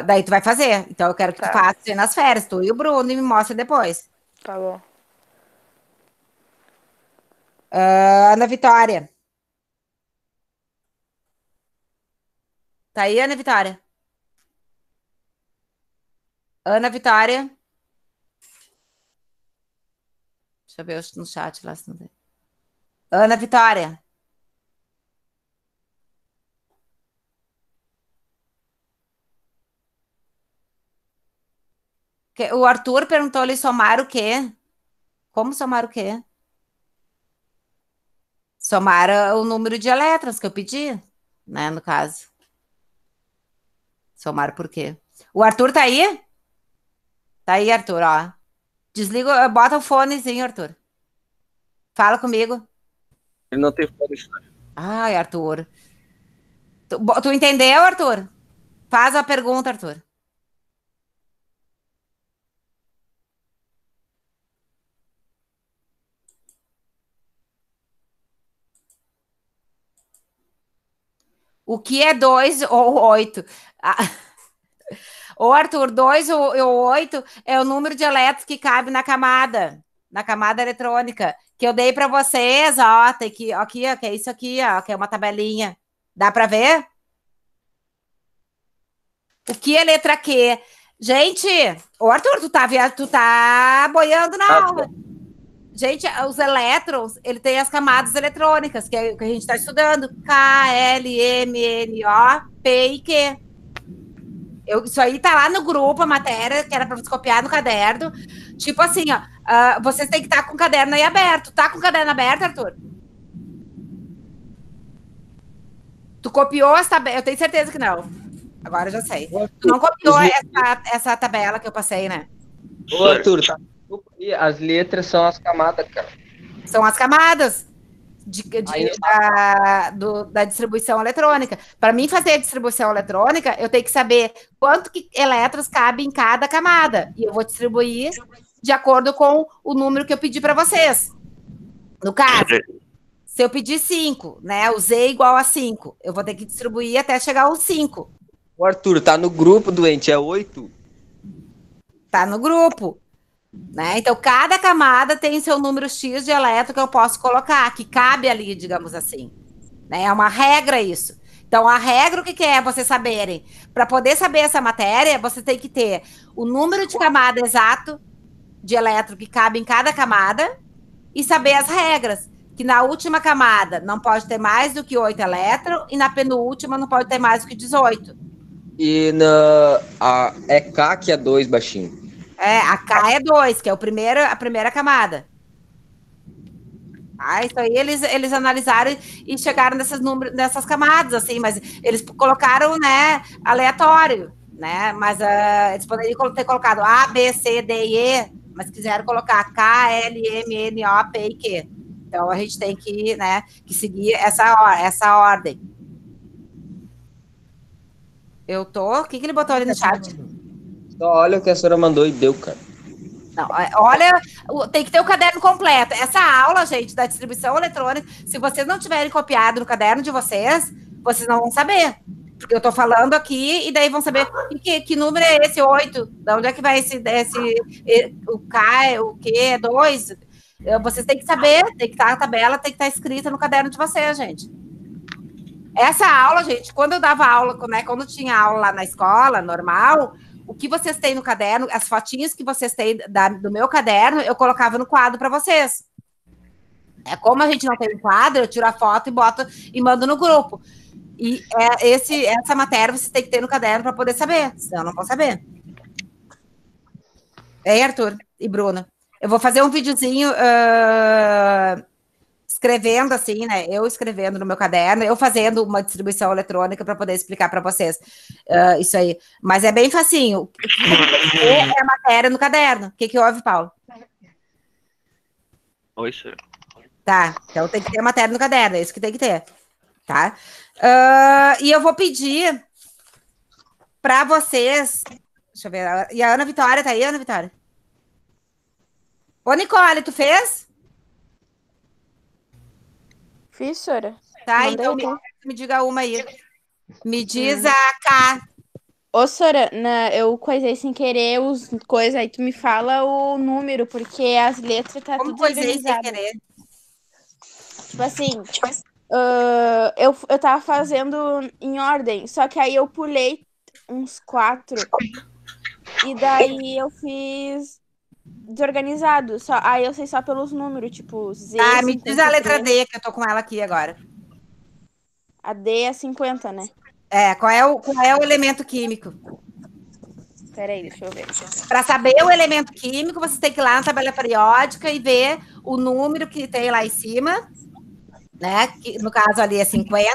Daí tu vai fazer. Então eu quero que tu faça assim nas férias, tu e o Bruno, e me mostre depois. Tá bom. Ana Vitória. Tá aí, Ana Vitória? Ana Vitória. Deixa eu ver no chat lá. Se não tem. Ana Vitória. O Arthur perguntou ali somar o quê? Como somar o quê? Somar o número de elétrons que eu pedi, né, no caso. Somar por quê? O Arthur tá aí? Tá aí, Arthur, ó. Desliga, bota o fonezinho, Arthur. Fala comigo. Ele não tem fone. Ai, Arthur. Tu entendeu, Arthur? Faz a pergunta, Arthur. O que é 2 ou 8? Ô, Arthur, 2 ou 8 é o número de elétrons que cabe na camada eletrônica, que eu dei para vocês, ó, tem que, aqui, ó, que é isso aqui, ó, que é uma tabelinha. Dá para ver? O que é letra Q? Gente, ô, Arthur, tu tá boiando na aula. Gente, os elétrons, ele tem as camadas eletrônicas, que a gente está estudando. K, L, M, N, O, P e Q. Isso aí tá lá no grupo, a matéria, que era para você copiar no caderno. Tipo assim, ó, vocês têm que estar com o caderno aí aberto. Tá com o caderno aberto, Arthur? Tu copiou essa tabela? Eu tenho certeza que não. Agora eu já sei. Tu não copiou essa tabela que eu passei, né? Ô, Arthur, tá? As letras são as camadas, cara. São as camadas da distribuição eletrônica. Para mim fazer a distribuição eletrônica, eu tenho que saber quanto que elétrons cabe em cada camada. E eu vou distribuir de acordo com o número que eu pedi para vocês. No caso, se eu pedir 5, né? O Z igual a 5, eu vou ter que distribuir até chegar aos 5. O Arthur, tá no grupo, doente, é 8? Tá no grupo. Né? Então, cada camada tem seu número X de elétron que eu posso colocar, que cabe ali, digamos assim. Né? É uma regra isso. Então, a regra, o que é vocês saberem? Para poder saber essa matéria, você tem que ter o número de camada exato de elétron que cabe em cada camada e saber as regras. Que na última camada não pode ter mais do que 8 elétrons e na penúltima não pode ter mais do que 18. E é K que é 2, baixinho. A K é 2, que é a primeira camada. Isso aí eles analisaram e chegaram nessas camadas, assim, mas eles colocaram, né, aleatório, né, mas eles poderiam ter colocado A, B, C, D e E, mas quiseram colocar K, L, M, N, O, P e Q. Então, a gente tem que, né, que seguir essa ordem. O que ele botou ali no chat? Só olha o que a senhora mandou e deu, cara. Não, olha, tem que ter o caderno completo. Essa aula, gente, da distribuição eletrônica, se vocês não tiverem copiado no caderno de vocês não vão saber. Porque eu tô falando aqui e daí vão saber que número é esse 8? De onde é que vai o K, o Q é 2? Vocês têm que saber, tem que estar a tabela, tem que estar escrita no caderno de vocês, gente. Essa aula, gente, quando eu dava aula, né, quando tinha aula lá na escola, normal, o que vocês têm no caderno, as fotinhas que vocês têm do meu caderno, eu colocava no quadro para vocês. Como a gente não tem um quadro, eu tiro a foto e boto e mando no grupo. E essa matéria vocês têm que ter no caderno para poder saber, senão não vão saber. Arthur e Bruna. Eu vou fazer um videozinho escrevendo assim, né? Eu escrevendo no meu caderno, eu fazendo uma distribuição eletrônica para poder explicar para vocês isso aí. Mas é bem facinho. O que tem que ter é a matéria no caderno. O que houve, Paulo? Oi, senhora. Tá, então tem que ter a matéria no caderno, é isso que tem que ter, tá? E eu vou pedir para vocês. Deixa eu ver. E a Ana Vitória tá aí, Ana Vitória? Ô, Nicole, tu fez? Fiz, senhora. Tá, Mandei, então tá? me diga uma aí. Me diz a K. Ô, senhora, eu coisei sem querer os coisas, aí tu me fala o número, porque as letras tá Como tudo coisei sem organizado. querer? Tipo assim, eu tava fazendo em ordem, só que aí eu pulei uns 4. E daí eu fiz desorganizado. Aí eu sei só pelos números, tipo Z. Ah, me diz a letra 53. D, que eu tô com ela aqui agora. A D é 50, né? Qual é o elemento químico? Peraí, deixa eu ver. Para saber o elemento químico, você tem que ir lá na tabela periódica e ver o número que tem lá em cima, né? Que no caso ali é 50,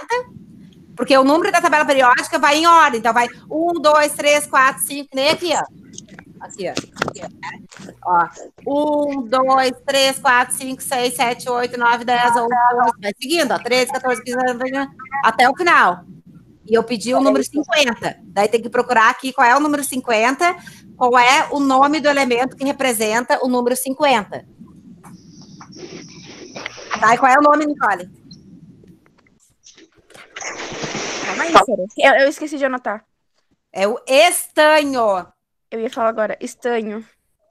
porque o número da tabela periódica vai em ordem. Então, vai 1, 2, 3, 4, 5, nem aqui, ó. Aqui, ó. 1, 2, 3, 4, 5, 6, 7, 8, 9, 10, 11, 12. Vai seguindo, ó. 13, 14, 15, 16, até o final. E eu pedi o número 50. Daí tem que procurar aqui qual é o número 50, qual é o nome do elemento que representa o número 50. Tá, e qual é o nome, Nicole? Calma aí, Sara. Eu esqueci de anotar. É o estanho. Eu ia falar agora. Estanho.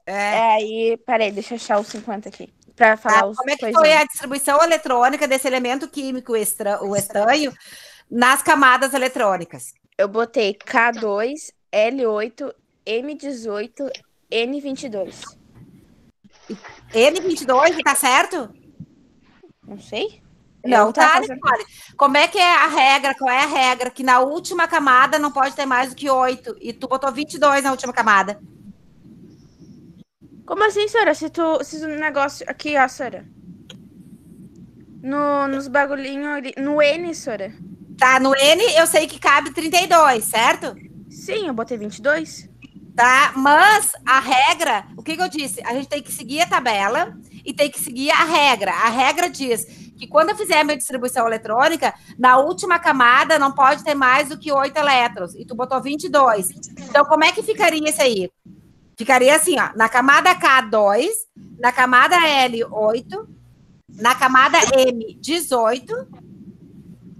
Aí, peraí, deixa eu achar os 50 aqui. Pra falar os Como é que coisinhas. foi a distribuição eletrônica desse elemento químico, o estanho, nas camadas eletrônicas? Eu botei K2, L8, M18, N22. N22, tá certo? Não sei. Não, Eu tá, tava fazendo- Nicole. Como é que é a regra? Qual é a regra? Que na última camada não pode ter mais do que 8. E tu botou 22 na última camada. Como assim, senhora? Se o negócio... Aqui, ó, senhora. Nos bagulhinhos ali... No N, senhora. Tá, no N eu sei que cabe 32, certo? Sim, eu botei 22. Tá, mas a regra, o que eu disse? A gente tem que seguir a tabela e tem que seguir a regra. A regra diz que quando eu fizer a minha distribuição eletrônica, na última camada não pode ter mais do que 8 elétrons. E tu botou 22. Então, como é que ficaria isso aí? Ficaria assim, ó, na camada K2, na camada L8, na camada M 18,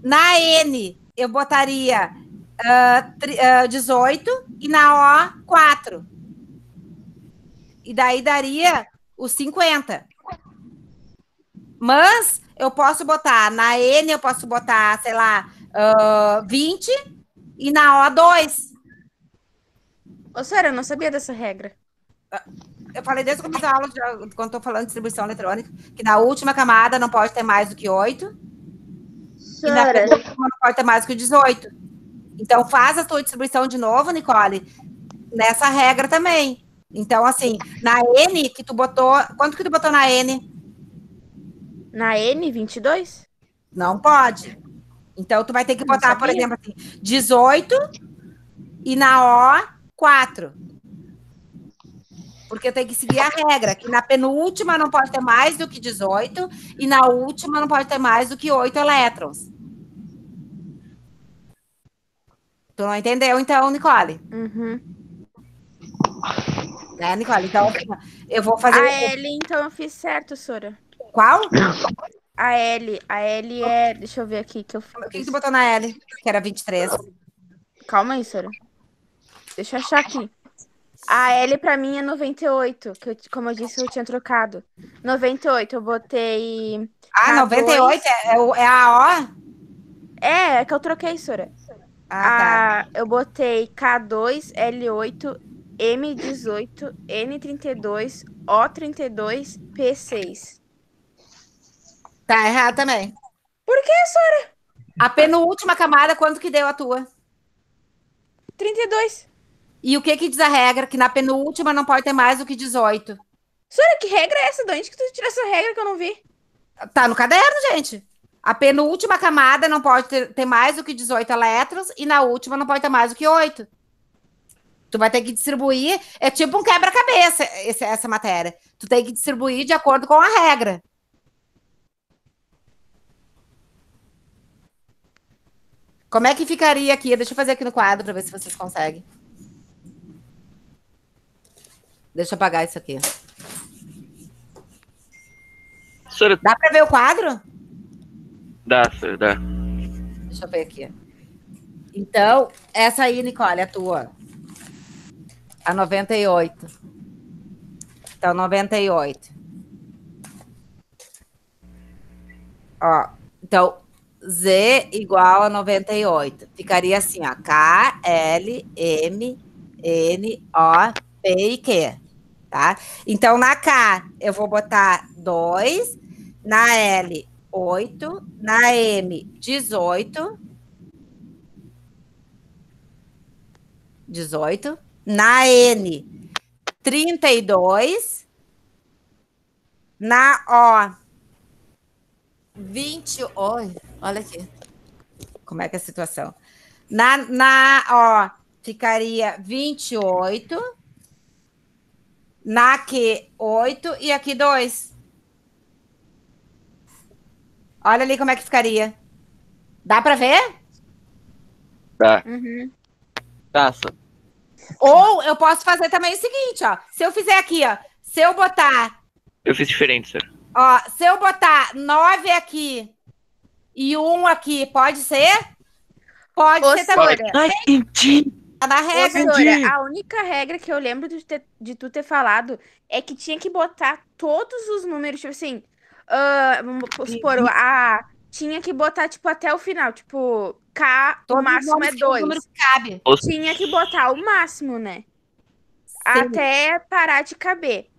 na N eu botaria 18 e na O 4. E daí daria os 50. Mas eu posso botar na N, eu posso botar, sei lá, 20 e na O 2. Ô, senhora, eu não sabia dessa regra. Eu falei desde o começo da aula, quando estou falando de distribuição eletrônica, que na última camada não pode ter mais do que 8. E na Senhora, penúltima não pode ter mais do que 18. Então, faz a tua distribuição de novo, Nicole, nessa regra também. Então, assim, na N que tu botou... Quanto que tu botou na N? Na N, 22? Não pode. Então, tu vai ter que Não botar, por sabia. exemplo, assim, 18 e na O 4. Porque tem que seguir a regra, que na penúltima não pode ter mais do que 18 e na última não pode ter mais do que 8 elétrons. Tu não entendeu, então, Nicole? Uhum. Né, Nicole? Então, eu vou fazer... A L, então, eu fiz certo, senhora. Qual? A L é... Deixa eu ver aqui que eu O que fiz. tu botou na L? Que era 23. Calma aí, senhora. Deixa eu achar aqui. A L pra mim é 98, como eu disse, eu tinha trocado. 98, eu botei... Ah, K2. 98 é a O? É que eu troquei, senhora. Ah, tá. Eu botei K2, L8, M18, N32, O32, P6. Tá errado também. Por que, senhora? A penúltima camada, quanto que deu a tua? 32. E o que diz a regra? Que na penúltima não pode ter mais do que 18. Sora, que regra é essa? De onde que tu tirou essa regra que eu não vi? Tá no caderno, gente. A penúltima camada não pode ter mais do que 18 elétrons e na última não pode ter mais do que 8. Tu vai ter que distribuir, é tipo um quebra-cabeça essa matéria. Tu tem que distribuir de acordo com a regra. Como é que ficaria aqui? Deixa eu fazer aqui no quadro para ver se vocês conseguem. Deixa eu apagar isso aqui. Professora, Dá para ver o quadro? dá, professora, dá. Deixa eu ver aqui. Então, essa aí, Nicole, é a tua. A 98. Então, 98. Ó, então, Z igual a 98. Ficaria assim, ó. K, L, M, N, O, P e Q. Tá? Então, na K, eu vou botar 2. Na L, 8. Na M, 18. 18. Na N, 32. Na O, 20. Oi, olha aqui. Como é que é a situação? Na O, ficaria 28. Na Q, 8. E aqui, 2. Olha ali como é que ficaria. Dá para ver? Dá. Uhum. Tá, Sora. Ou eu posso fazer também o seguinte, ó. Se eu fizer aqui, ó. Se eu botar, Eu fiz diferente, senhora. ó, se eu botar 9 aqui e 1 aqui, pode ser? Pode Ô, ser também. Sora, Ai, entendi. Tá na ô, regra. Sora, a única regra que eu lembro de tu ter falado é que tinha que botar todos os números, tipo assim, vamos supor, tinha que botar, tipo, até o final, tipo, K, o Todos os máximo é nomes que o número 2. que cabe. Tinha que botar o máximo, né? Sim. Até parar de caber.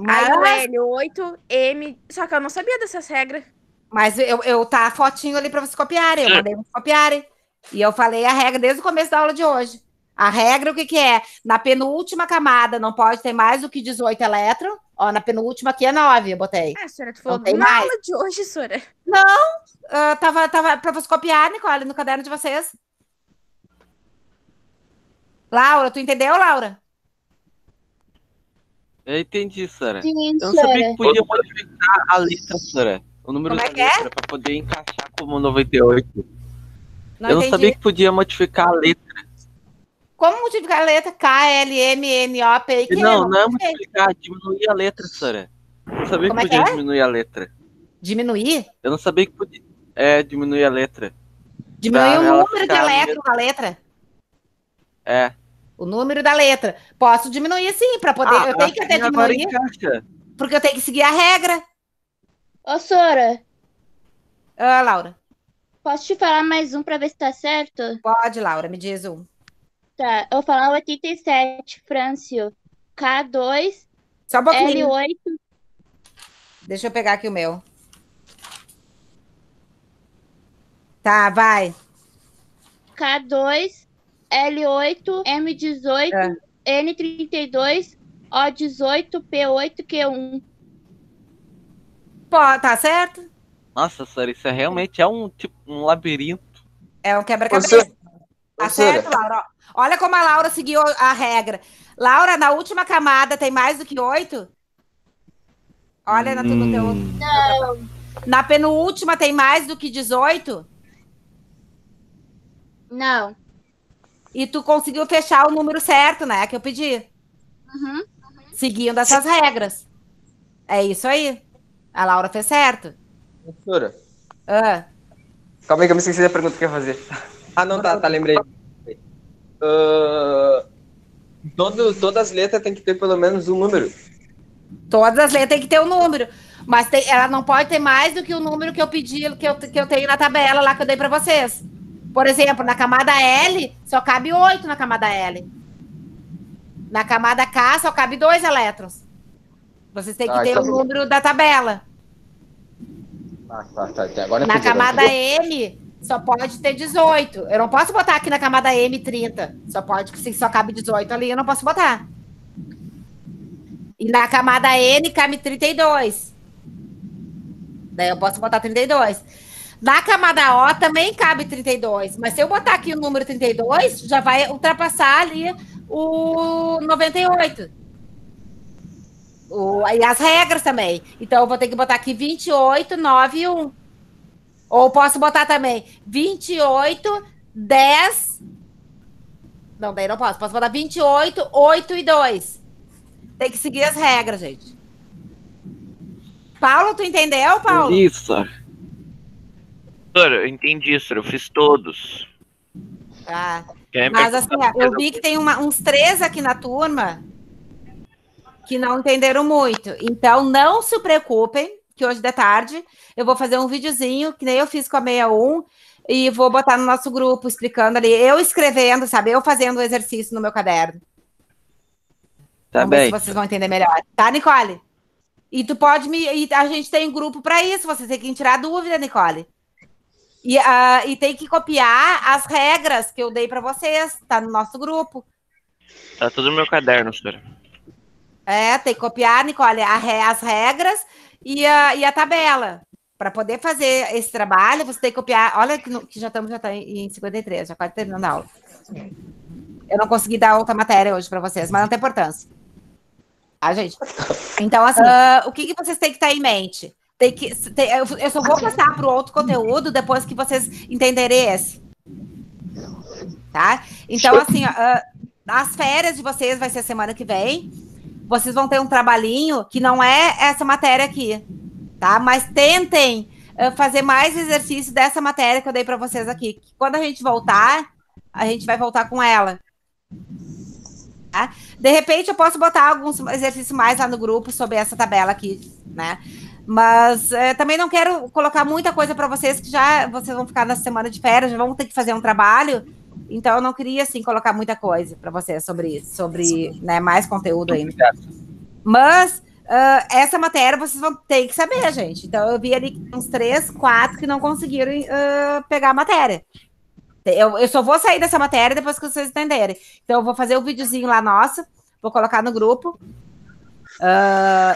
Aí o L, 8, M. Só que eu não sabia dessas regras. Mas eu tá a fotinho ali para vocês copiarem. Eu Sim. mandei vocês copiarem. E eu falei a regra desde o começo da aula de hoje. A regra, o que que é? Na penúltima camada não pode ter mais do que 18 elétrons. Ó, na penúltima aqui é 9, eu botei. Ah, Sora, tu falou Não tem na mais. aula de hoje, Sora. Tava para vocês copiarem, Nicole, no caderno de vocês. Laura, tu entendeu, Laura? Eu entendi, Sora. Sim, Eu não sabia Sora. que podia modificar a letra, Sora. O número Como é da que é? letra pra poder encaixar como 98. Não Eu não entendi. sabia que podia modificar a letra. Como multiplicar a letra? K, L, M, N, O, P e Q? Não é sei. multiplicar, diminuir a letra, Sora. Eu não sabia Como que é que podia é? diminuir a letra. Diminuir? Eu não sabia que podia diminuir a letra. Diminuir Pra o ela número de ficar elétrons da letra. É. O número da letra. Posso diminuir sim, para poder. Eu tenho que até assim agora diminuir, encaixa. porque eu tenho que seguir a regra. Ô, Sora, Ah, Laura. posso te falar mais um pra ver se tá certo? Pode, Laura, me diz um. Tá, eu vou falar o 87, Frâncio. K2, Só um pouquinho. L8. Deixa eu pegar aqui o meu. Tá, vai. K2, L8, M18, É. N32, O18, P8, Q1. Pô, tá certo? Nossa, Sora, isso realmente é um labirinto. É um quebra-cabeça. Você- Tá Professora. certo, Laura? Ó, olha como a Laura seguiu a regra. Laura, na última camada tem mais do que 8? Olha no teu. Não. Na penúltima tem mais do que 18? Não. E tu conseguiu fechar o número certo, né? Que eu pedi. Uhum. Seguindo essas regras. É isso aí. A Laura fez certo. Professora, Ah, calma aí que eu me esqueci da pergunta que eu ia fazer. Ah, não, tá, lembrei. Todas as letras tem que ter pelo menos um número. todas as letras têm que ter um número. Mas ela não pode ter mais do que o número que eu pedi, que eu tenho na tabela lá que eu dei para vocês. Por exemplo, na camada L, só cabe 8 na camada L. Na camada K, só cabe 2 elétrons. Vocês têm que ter o então- número da tabela. Tá. Agora eu Na entendi, camada agora M, só pode ter 18. Eu não posso botar aqui na camada M 30. Só cabe 18 ali, eu não posso botar. E na camada N cabe 32. Daí eu posso botar 32. Na camada O também cabe 32. Mas se eu botar aqui o número 32, já vai ultrapassar ali o 98. E as regras também. Então eu vou ter que botar aqui 28, 9 e 1. Ou posso botar também 28, 10. Não, daí não posso. Posso botar 28, 8 e 2. Tem que seguir as regras, gente. Paulo, tu entendeu, Paulo? Isso. Professora, eu entendi, senhora. Eu fiz todos. Tá. Quer me Mas assim, perguntar ó, eu vi que tem uns 3 aqui na turma que não entenderam muito. Então, não se preocupem, que hoje de tarde eu vou fazer um videozinho, que nem eu fiz com a 61, e vou botar no nosso grupo, explicando ali, eu escrevendo, sabe? Eu fazendo o exercício no meu caderno. Tá Vamos ver bem. se vocês vão entender melhor. Tá, Nicole? E tu pode e a gente tem um grupo para isso, vocês têm que tirar dúvida, Nicole. E tem que copiar as regras que eu dei para vocês, tá no nosso grupo. Tá tudo no meu caderno, senhora. Tem que copiar, Nicole, as regras e a tabela. Para poder fazer esse trabalho, você tem que copiar. Olha que já estamos em 53, já quase terminando a aula. Eu não consegui dar outra matéria hoje para vocês, mas não tem importância. Tá, gente? Então, assim, o que vocês têm que ter em mente? Eu só vou passar para o outro conteúdo depois que vocês entenderem esse. Tá? Então, assim, as férias de vocês vai ser semana que vem. Vocês vão ter um trabalhinho que não é essa matéria aqui, tá? Mas tentem fazer mais exercício dessa matéria que eu dei para vocês aqui. Quando a gente voltar, a gente vai voltar com ela. Tá? De repente, eu posso botar alguns exercícios mais lá no grupo sobre essa tabela aqui, né? Mas também não quero colocar muita coisa para vocês, que já vocês vão ficar na semana de férias, já vão ter que fazer um trabalho. Então, eu não queria, assim, colocar muita coisa para vocês sobre né, mais conteúdo ainda. Mas, essa matéria vocês vão ter que saber, gente. Então, eu vi ali uns 3, 4 que não conseguiram pegar a matéria. Eu só vou sair dessa matéria depois que vocês entenderem. Então, eu vou fazer um videozinho lá nosso, vou colocar no grupo,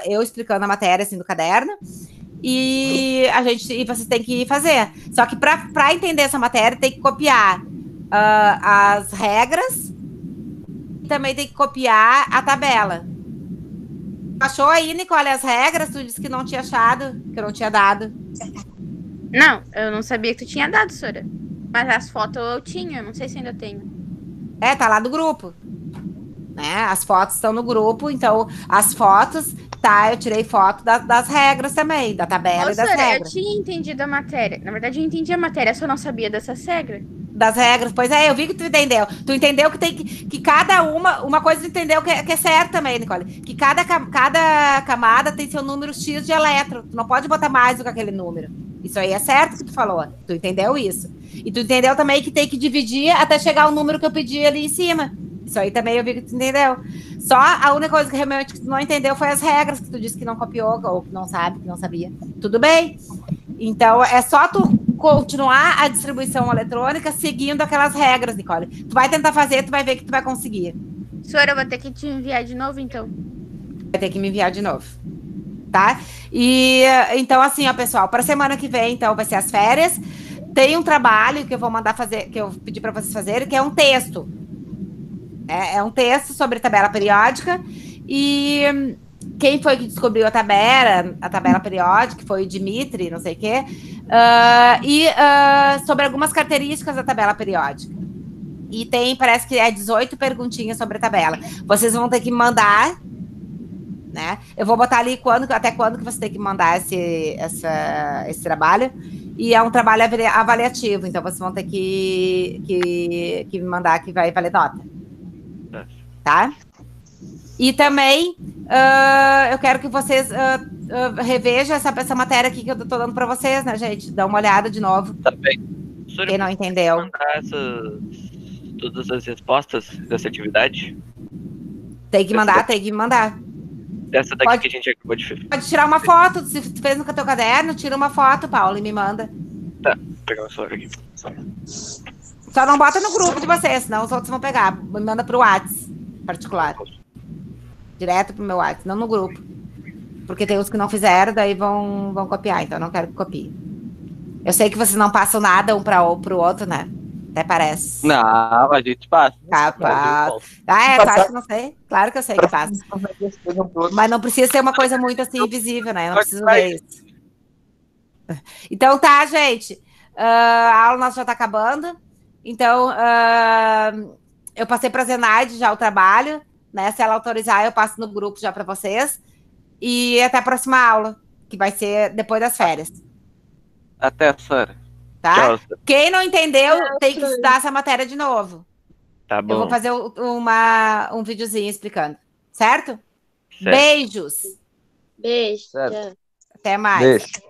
eu explicando a matéria, assim, do caderno. E vocês têm que fazer. Só que para entender essa matéria, tem que copiar as regras e também tem que copiar a tabela. Achou aí, Nicole, as regras? Tu disse que não tinha achado, que eu não tinha dado. Não, eu não sabia que tu tinha dado, Sora. Mas as fotos eu tinha, não sei se ainda tenho. Tá lá do grupo. Né? As fotos estão no grupo, então as fotos, tá, eu tirei foto das regras também, da tabela e das Sora, regras. eu tinha entendido a matéria. Na verdade, eu entendi a matéria, eu só não sabia dessas regras. Das regras, pois eu vi que tu entendeu. Tu entendeu que tem que cada uma coisa tu entendeu que é certo também, Nicole. Que cada camada tem seu número X de elétron. Tu não pode botar mais do que aquele número. Isso aí é certo que tu falou. Tu entendeu isso. E tu entendeu também que tem que dividir até chegar ao número que eu pedi ali em cima. Isso aí também eu vi que tu entendeu. Só a única coisa que realmente tu não entendeu foi as regras que tu disse que não copiou, ou que não sabe, que não sabia. Tudo bem? Então, é só tu continuar a distribuição eletrônica seguindo aquelas regras, Nicole. Tu vai tentar fazer, tu vai ver que tu vai conseguir. Sora, eu vou ter que te enviar de novo, então. Vai ter que me enviar de novo. Tá? E, então, assim, ó, pessoal, para semana que vem, então, vai ser as férias. Tem um trabalho que eu vou mandar fazer, que eu pedi para vocês fazerem, que é um texto. É um texto sobre tabela periódica. E quem foi que descobriu a tabela periódica, foi o Dimitri, não sei o quê, sobre algumas características da tabela periódica. E parece que 18 perguntinhas sobre a tabela. Vocês vão ter que mandar, né? Eu vou botar ali até quando que você tem que mandar esse trabalho. E é um trabalho avaliativo, então vocês vão ter que me mandar, que vai valer nota. Tá? E também eu quero que vocês revejam essa matéria aqui que eu tô dando para vocês, né, gente? Dá uma olhada de novo. Tá bem. Quem não entendeu. Mandar todas as respostas dessa atividade? Tem que mandar. Dessa daqui que a gente acabou de fazer. Pode tirar uma foto. Se tu fez no teu caderno, tira uma foto, Paulo, e me manda. Tá, vou pegar uma celular aqui. Só não bota no grupo de vocês, senão os outros vão pegar. Me manda pro WhatsApp particular. Tá, vou pegar uma celular. Tá? Então, assim, ó, pessoal, para semana que vem, Direto pro meu WhatsApp, não no grupo. Porque tem os que não fizeram, daí vão copiar, então eu não quero que copie. Eu sei que vocês não passam nada um pro outro, né? Até parece. Não, a gente passa. Capaz. Ah, tu acha que não sei? Claro que eu sei que passa. Mas não precisa ser uma coisa muito assim invisível, né? Eu não preciso ver isso. Então tá, gente. A aula nossa já tá acabando. Então, eu passei pra Zenaide já o trabalho, né? Se ela autorizar, eu passo no grupo já pra vocês. E até a próxima aula, que vai ser depois das férias. Até, Sara. Tá? Tchau, Sara. Quem não entendeu, tem que estudar essa matéria de novo. Tá Eu vou bom. fazer um videozinho explicando. Certo? Certo. Beijos. Beijo. Certo. Tchau. Até mais. Beijo.